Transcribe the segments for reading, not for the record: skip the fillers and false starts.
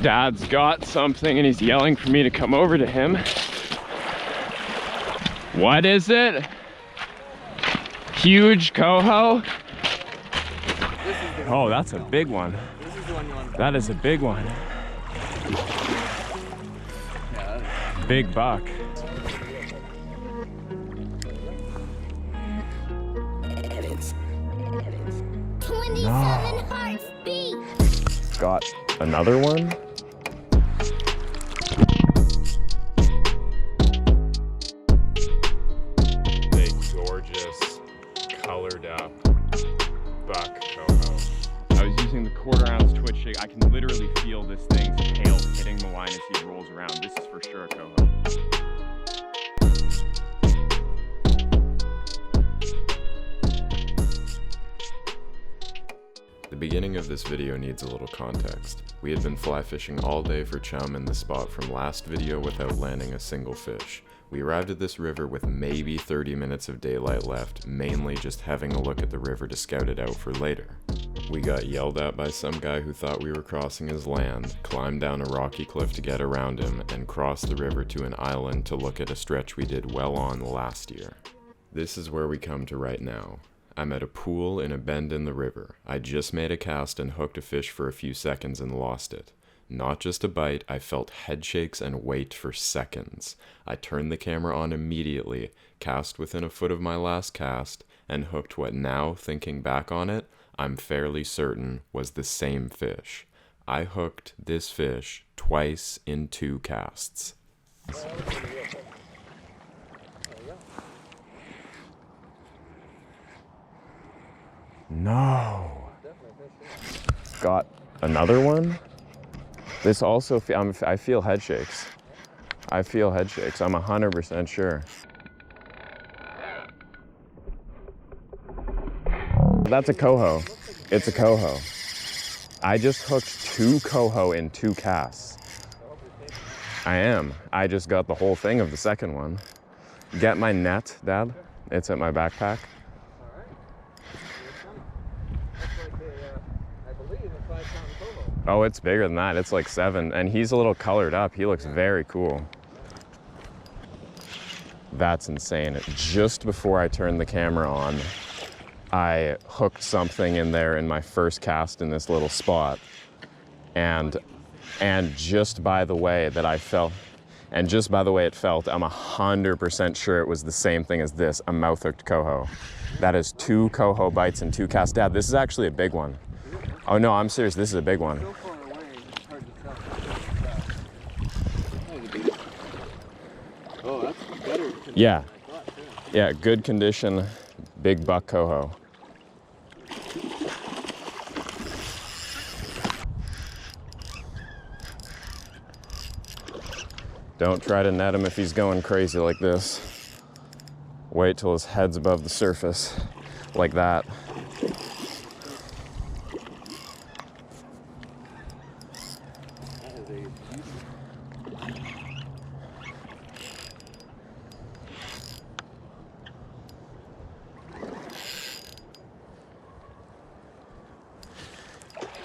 Dad's got something and he's yelling for me to come over to him. What is it? Huge coho? Oh, that's a big one. This is the one you want. That is a big one. Yeah, big buck. No. Hearts beat. Got another one. Big, gorgeous, colored up buck coho. I was using the 1/4 ounce twitch jig. I can literally feel this thing's tail hitting the line as he rolls around. This is for sure a coho. The beginning of this video needs a little context. We had been fly fishing all day for chum in the spot from last video without landing a single fish. We arrived at this river with maybe 30 minutes of daylight left, mainly just having a look at the river to scout it out for later. We got yelled at by some guy who thought we were crossing his land, climbed down a rocky cliff to get around him, and crossed the river to an island to look at a stretch we did well on last year. This is where we come to right now. I'm at a pool in a bend in the river. I just made a cast and hooked a fish for a few seconds and lost it. Not just a bite, I felt head shakes and weight for seconds. I turned the camera on immediately, cast within a foot of my last cast, and hooked what now, thinking back on it, I'm fairly certain was the same fish. I hooked this fish twice in 2 casts. No. Got another one. This also, I feel head shakes. I feel head shakes. I'm 100% sure. That's a coho. It's a coho. I just hooked 2 coho in 2 casts. I am. I just got the whole thing of the second one. Get my net, Dad. It's at my backpack. Oh, it's bigger than that. It's like 7, and he's a little colored up. He looks very cool. That's insane. Just before I turned the camera on, I hooked something in there in my first cast in this little spot. And just by the way that I felt, and just by the way it felt, I'm 100% sure it was the same thing as this, a mouth-hooked coho. That is 2 coho bites and 2 casts. Dad, this is actually a big one. Oh no, I'm serious, this is a big one. so far away, it's hard to tell. Oh, that's better. Yeah. Yeah, good condition, big buck coho. Don't try to net him if he's going crazy like this. Wait till his head's above the surface, like that.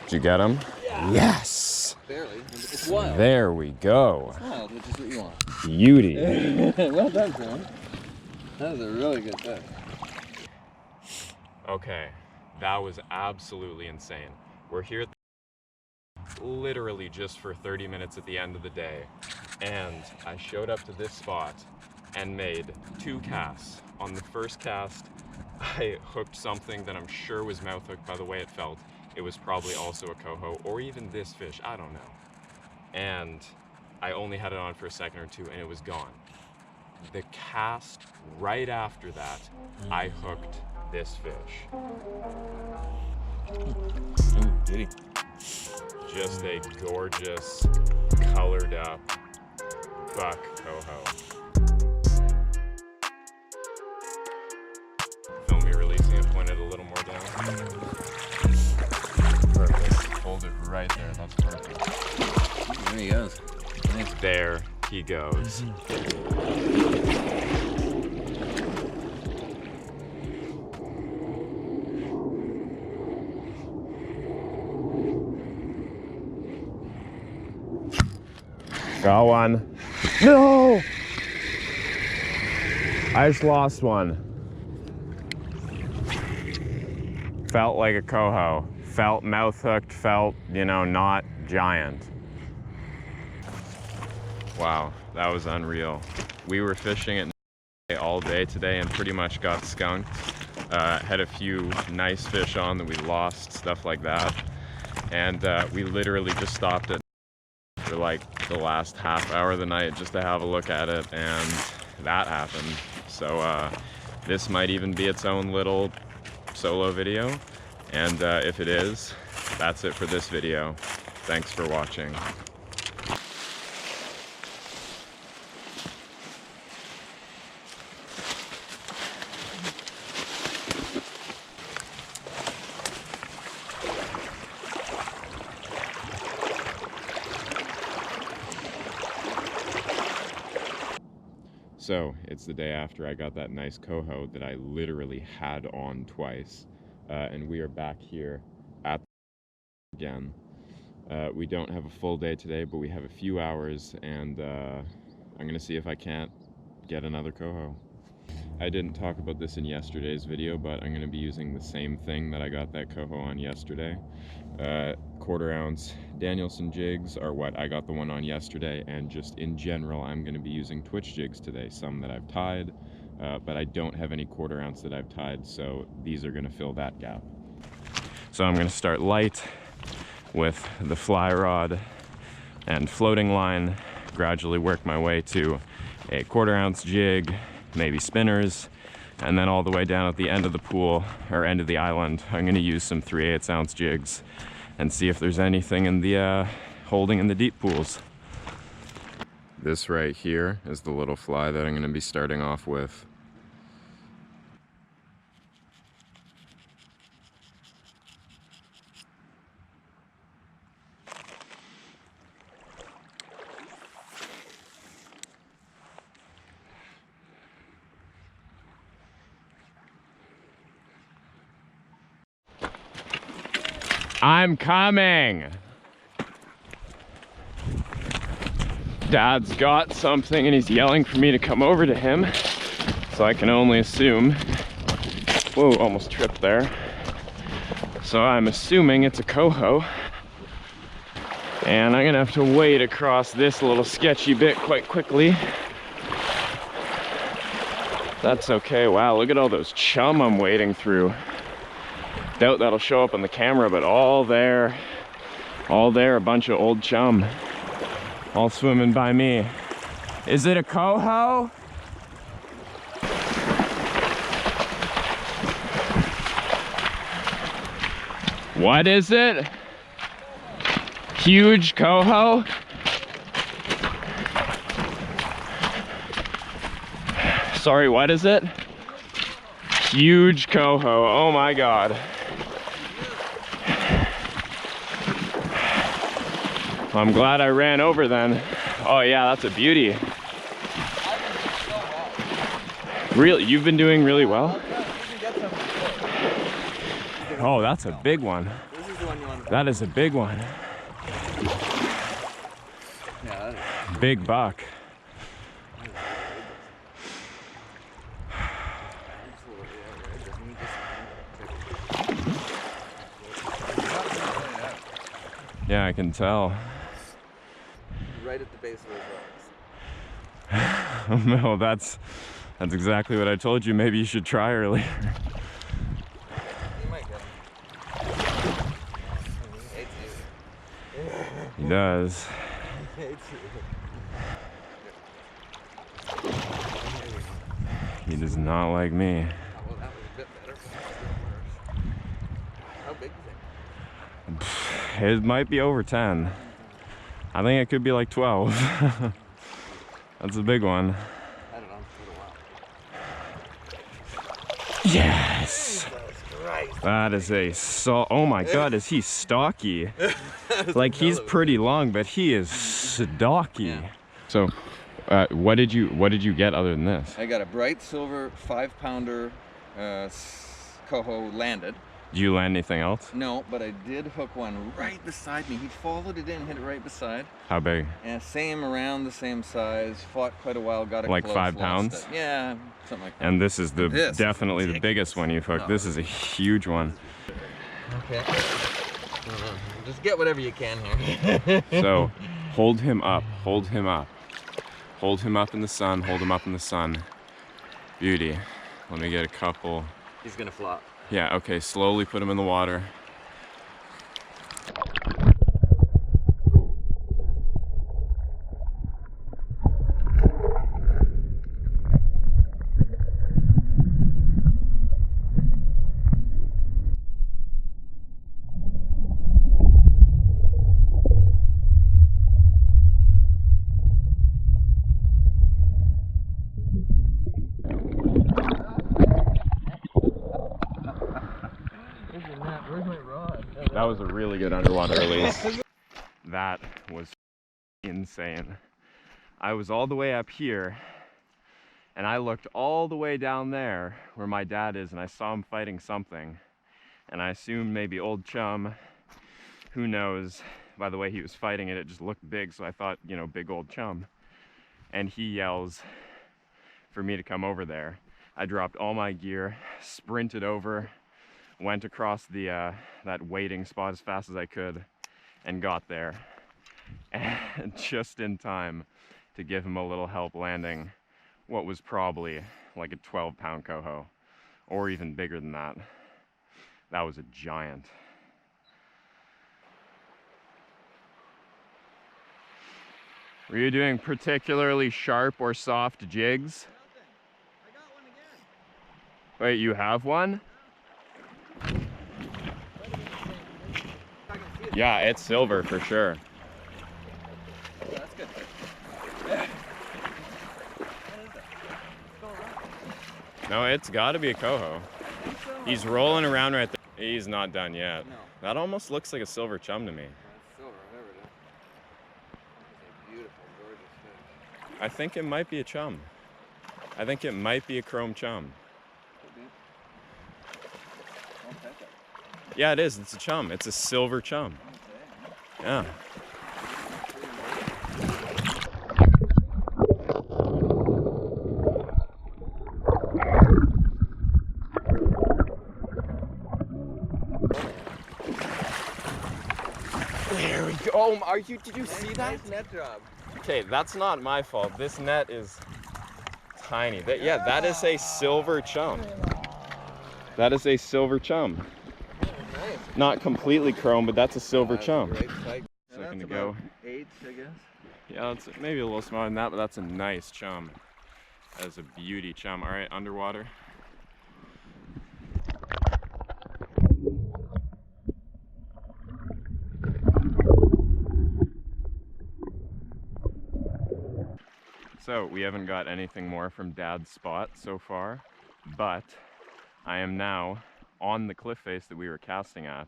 Did you get him? Yeah. Yes! Barely. It's wild. There we go. It's wild, which is what you want. Beauty. Well done, Sam. That was a really good fish. Okay, that was absolutely insane. We're here literally just for 30 minutes at the end of the day, and I showed up to this spot and made 2 casts. On the first cast, I hooked something that I'm sure was mouth hooked by the way it felt. It was probably also a coho, or even this fish, I don't know. And I only had it on for a second or 2 and it was gone. The cast right after that, I hooked this fish. Did he? Just a gorgeous, colored up buck coho. Film me releasing it, point it a little more down. Perfect. Hold it right there, that's perfect. There he goes. There he goes. Got one. No! I just lost one. Felt like a coho. Felt mouth hooked, felt, you know, not giant. Wow, that was unreal. We were fishing at all day today and pretty much got skunked. Had a few nice fish on that we lost, stuff like that. And we literally just stopped it for like the last half hour of the night just to have a look at it, and that happened. So this might even be its own little solo video. And if it is, that's it for this video. Thanks for watching. So it's the day after I got that nice coho that I literally had on twice. And we are back here at the again. We don't have a full day today, but we have a few hours, and I'm gonna see if I can't get another coho. I didn't talk about this in yesterday's video, but I'm gonna be using the same thing that I got that coho on yesterday. 1/4 ounce Danielson jigs are what I got the one on yesterday, and just in general I'm going to be using Twitch jigs today, some that I've tied, but I don't have any 1/4 ounce that I've tied, so these are going to fill that gap. So I'm going to start light with the fly rod and floating line, gradually work my way to a 1/4 ounce jig, maybe spinners, and then all the way down at the end of the pool, or end of the island, I'm going to use some 3/8 ounce jigs and see if there's anything in the holding in the deep pools. This right here is the little fly that I'm going to be starting off with. I'm coming! Dad's got something and he's yelling for me to come over to him, so I can only assume. Whoa, almost tripped there. So I'm assuming it's a coho, and I'm gonna have to wade across this little sketchy bit quite quickly. That's okay. Wow, look at all those chum I'm wading through. Doubt that'll show up on the camera, but all there, a bunch of old chum, all swimming by me. Is it a coho? What is it? Huge coho? Sorry, what is it? Huge coho, oh my God. I'm glad I ran over then. Oh yeah, that's a beauty. Really, you've been doing really well? Oh, that's a big one. That is a big one. Big buck. Yeah, I can tell. Right at the base of those rocks. No, that's exactly what I told you. Maybe you should try earlier. You might get him. He does. He does not like me. Well, that was a bit better. How big is it? It might be over 10. I think it could be like 12. That's a big one. I don't know, for a while. Yes! That is a oh my God, is he stocky? Like, he's pretty long, but he is stocky. Yeah. So, what did you get other than this? I got a bright silver 5-pounder coho landed. Do you land anything else? No, but I did hook one right beside me. He followed it in, hit it right beside. How big? And same, around the same size. Fought quite a while, got it Like close, 5 lost pounds? it. Yeah, something like that. And this is This definitely is the biggest one you've hooked. This is a huge one. Okay. Just get whatever you can here. So, hold him up, hold him up. Hold him up in the sun, hold him up in the sun. Beauty. Let me get a couple. He's gonna flop. Yeah, okay, slowly put him in the water. Where's my rod? That was a really good underwater release. That was insane. I was all the way up here, and I looked all the way down there where my dad is, and I saw him fighting something. And I assumed maybe old Chum, who knows, by the way he was fighting it, it just looked big, so I thought, you know, big old Chum. And he yells for me to come over there. I dropped all my gear, sprinted over, went across the that waiting spot as fast as I could, and got there. And just in time to give him a little help landing what was probably like a 12-pound coho, or even bigger than that. That was a giant. Were you doing particularly sharp or soft jigs? I got one again. Wait, you have one? Yeah, it's silver for sure. That's good. No, it's got to be a coho. He's rolling around right there. He's not done yet. No. That almost looks like a silver chum to me. That's silver, whatever it is. That's a beautiful, gorgeous fish. I think it might be a chum. I think it might be a chrome chum. Don't touch it. Yeah, it is. It's a chum. It's a silver chum. Yeah. There we go. Oh, did you see that? Nice net job. Okay, that's not my fault. This net is tiny. Yeah, that is a silver chum. That is a silver chum. Nice. Not completely chrome, but that's a silver chum. Great sight. Second to That's go. about 8, I guess. Yeah, it's maybe a little smaller than that, but that's a nice chum. That is a beauty chum. All right, underwater. So we haven't got anything more from Dad's spot so far, but I am now on the cliff face that we were casting at,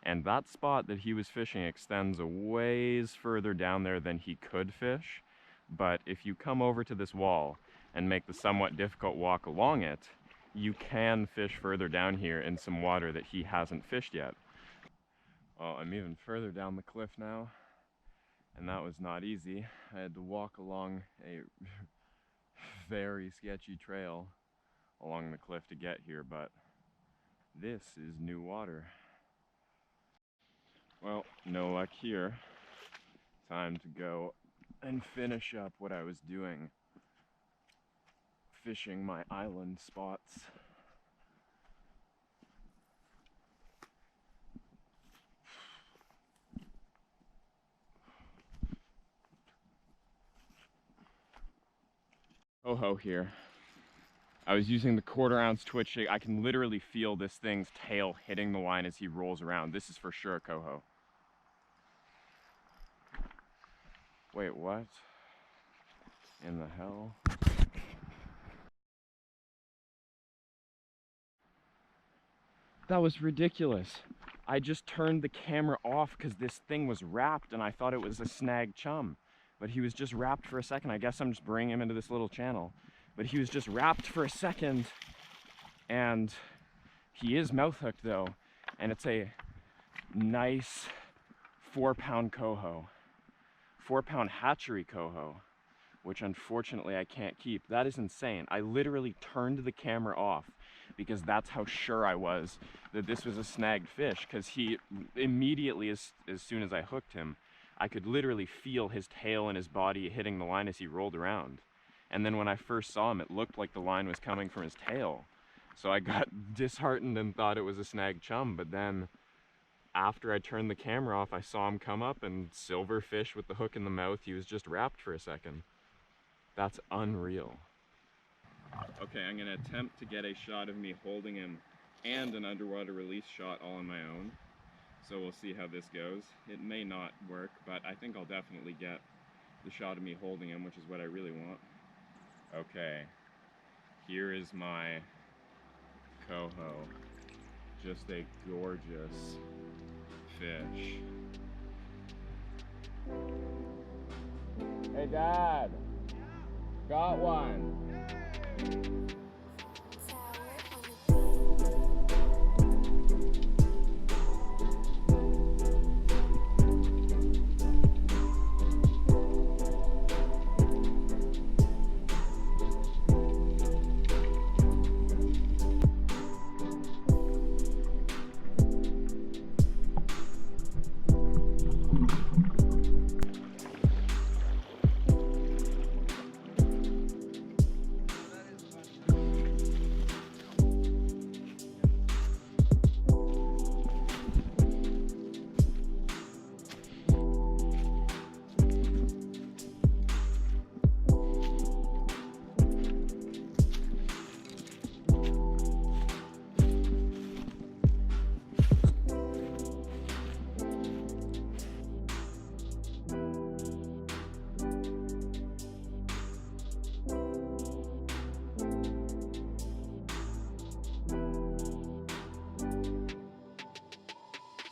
and that spot that he was fishing extends a ways further down there than he could fish. But if you come over to this wall and make the somewhat difficult walk along it, you can fish further down here in some water that he hasn't fished yet. Well, I'm even further down the cliff now, and that was not easy. I had to walk along a very sketchy trail along the cliff to get here, but this is new water. Well, no luck here. Time to go and finish up what I was doing, fishing my island spots. Coho here. I was using the 1/4 ounce twitch jig. I can literally feel this thing's tail hitting the line as he rolls around. This is for sure a coho. Wait, what in the hell? That was ridiculous. I just turned the camera off because this thing was wrapped and I thought it was a snag chum. But he was just wrapped for a second. I guess I'm just bringing him into this little channel. But he was just wrapped for a second, and he is mouth hooked though. and it's a nice 4-pound coho, 4-pound hatchery coho, which unfortunately I can't keep. That is insane. I literally turned the camera off because that's how sure I was that this was a snagged fish, because he immediately, as soon as I hooked him, I could literally feel his tail and his body hitting the line as he rolled around. And then when I first saw him, it looked like the line was coming from his tail. So I got disheartened and thought it was a snagged chum, but then after I turned the camera off, I saw him come up and silver fish with the hook in the mouth. He was just wrapped for a second. That's unreal. Okay, I'm gonna attempt to get a shot of me holding him and an underwater release shot all on my own. So we'll see how this goes. It may not work, but I think I'll definitely get the shot of me holding him, which is what I really want. Okay, here is my coho. Just a gorgeous fish. Hey Dad, got one.